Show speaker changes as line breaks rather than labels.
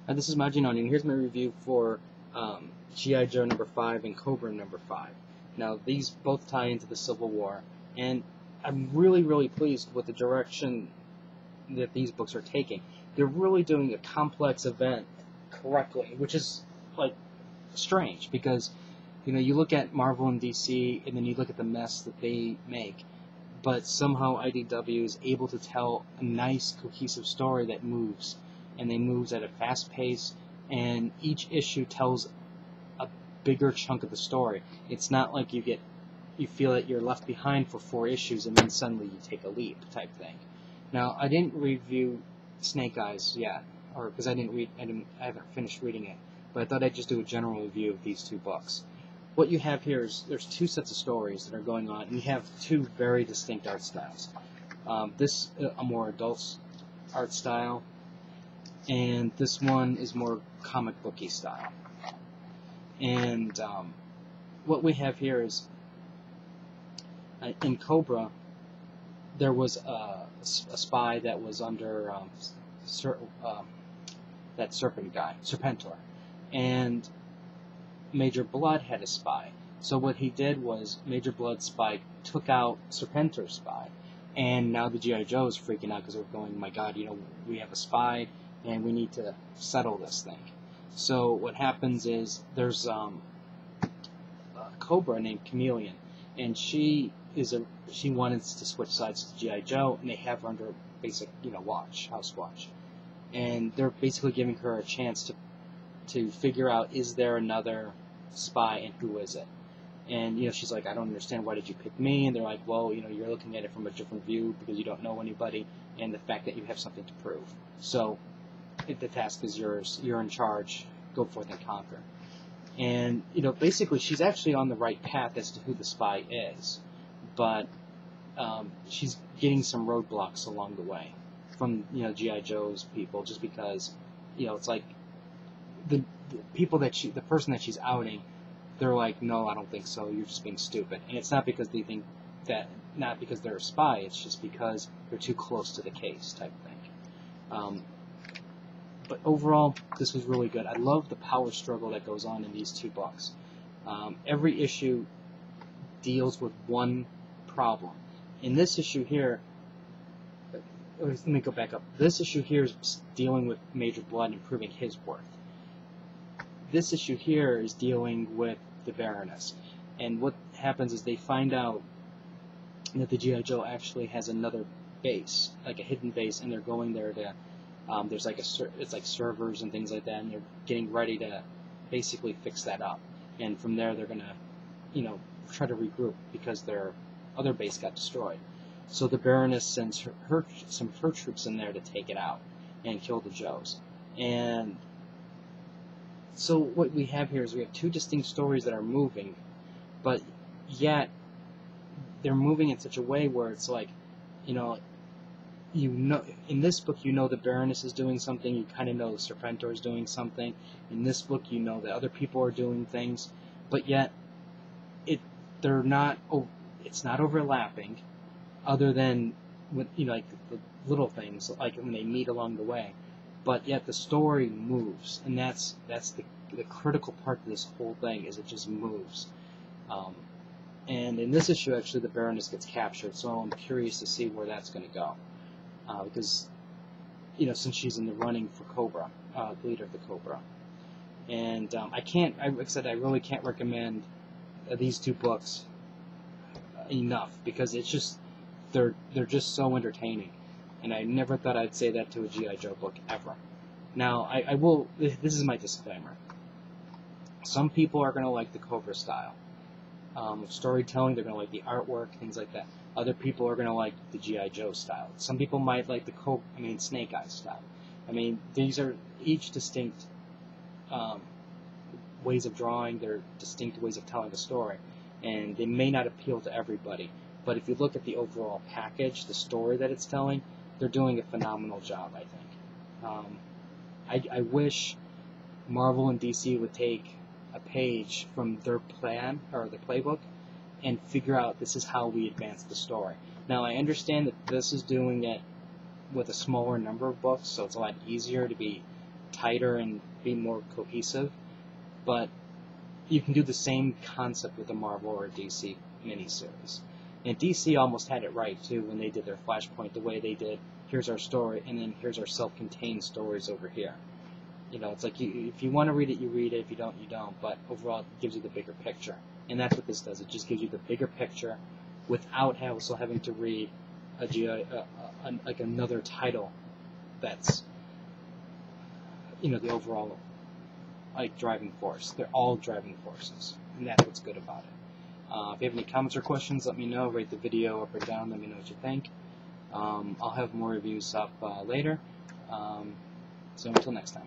This is Majinoni, and here's my review for G.I. Joe number 5 and Cobra number 5. Now, these both tie into the Civil War, and I'm really, really pleased with the direction that these books are taking. They're really doing a complex event correctly, which is, like, strange, because, you know, you look at Marvel and DC, and then you look at the mess that they make, but somehow IDW is able to tell a nice, cohesive story that moves, and they moves at a fast pace, and each issue tells a bigger chunk of the story. It's not like you feel that you're left behind for 4 issues and then suddenly you take a leap type thing. Now, I didn't review Snake Eyes yet, or because I haven't finished reading it, but I thought I'd just do a general review of these 2 books. What you have here is there's 2 sets of stories that are going on, and you have 2 very distinct art styles. This a more adult art style, and this one is more comic booky style. And what we have here is in Cobra, there was a spy that was under that serpent guy, Serpentor, and Major Blood had a spy. So what he did was Major Blood's spy took out Serpentor's spy, and now the G.I. Joe is freaking out because they're going, my God, you know, we have a spy, and we need to settle this thing. So what happens is there's a Cobra named Chameleon, and she wanted to switch sides to G.I. Joe, and they have her under basic, house watch, and they're basically giving her a chance to figure out, is there another spy and who is it? And she's like, I don't understand, why did you pick me? And they're like, well, you're looking at it from a different view because you don't know anybody, and the fact that you have something to prove. So the task is yours. You're in charge. Go forth and conquer. And basically, she's actually on the right path as to who the spy is, but she's getting some roadblocks along the way from G.I. Joe's people, just because it's like the person that she's outing, they're like, no, I don't think so. You're just being stupid. And it's not because they think that, not because they're a spy. It's just because they're too close to the case, type thing. But overall, this was really good. I love the power struggle that goes on in these 2 books. Every issue deals with one problem. In this issue here, let me go back up. This issue here is dealing with Major Blood and proving his worth. This issue here is dealing with the Baroness. And what happens is they find out that the G.I. Joe actually has another base, like a hidden base, and they're going there to, there's like it's like servers and things like that, and they're getting ready to basically fix that up. And from there they're going to, try to regroup because their other base got destroyed. So the Baroness sends some of her troops in there to take it out and kill the Joes. And so what we have here is we have 2 distinct stories that are moving, but yet they're moving in such a way where it's like, in this book the Baroness is doing something, you kind of know Serpentor is doing something. In this book that other people are doing things, but yet it's not overlapping, other than with, like the little things, like when they meet along the way. But yet the story moves, and that's the critical part of this whole thing, is it just moves. And in this issue, actually, the Baroness gets captured, so I'm curious to see where that's going to go. Because, since she's in the running for Cobra, the leader of the Cobra. And like I said, I really can't recommend these 2 books enough, because it's just, they're just so entertaining. And I never thought I'd say that to a G.I. Joe book, ever. Now, I will, this is my disclaimer. Some people are going to like the Cobra style of storytelling. They're going to like the artwork, things like that. Other people are going to like the G.I. Joe style. Some people might like the Snake Eyes style. These are each distinct ways of drawing. They're distinct ways of telling a story. And they may not appeal to everybody. But if you look at the overall package, the story that it's telling, they're doing a phenomenal job, I think. I wish Marvel and DC would take a page from their plan, or the playbook, and figure out, this is how we advance the story. Now, I understand that this is doing it with a smaller number of books, so it's a lot easier to tighter and be more cohesive, but you can do the same concept with a Marvel or a DC miniseries. And DC almost had it right too when they did their Flashpoint, the way they did, here's our story, and then here's our self-contained stories over here. You know, it's like if you want to read it, you read it. If you don't, you don't. But overall, it gives you the bigger picture, and that's what this does. It just gives you the bigger picture without also having to read like another title that's, you know, the overall like driving force. They're all driving forces, and that's what's good about it. If you have any comments or questions, let me know. Rate the video up or down. Let me know what you think. I'll have more reviews up later. So until next time.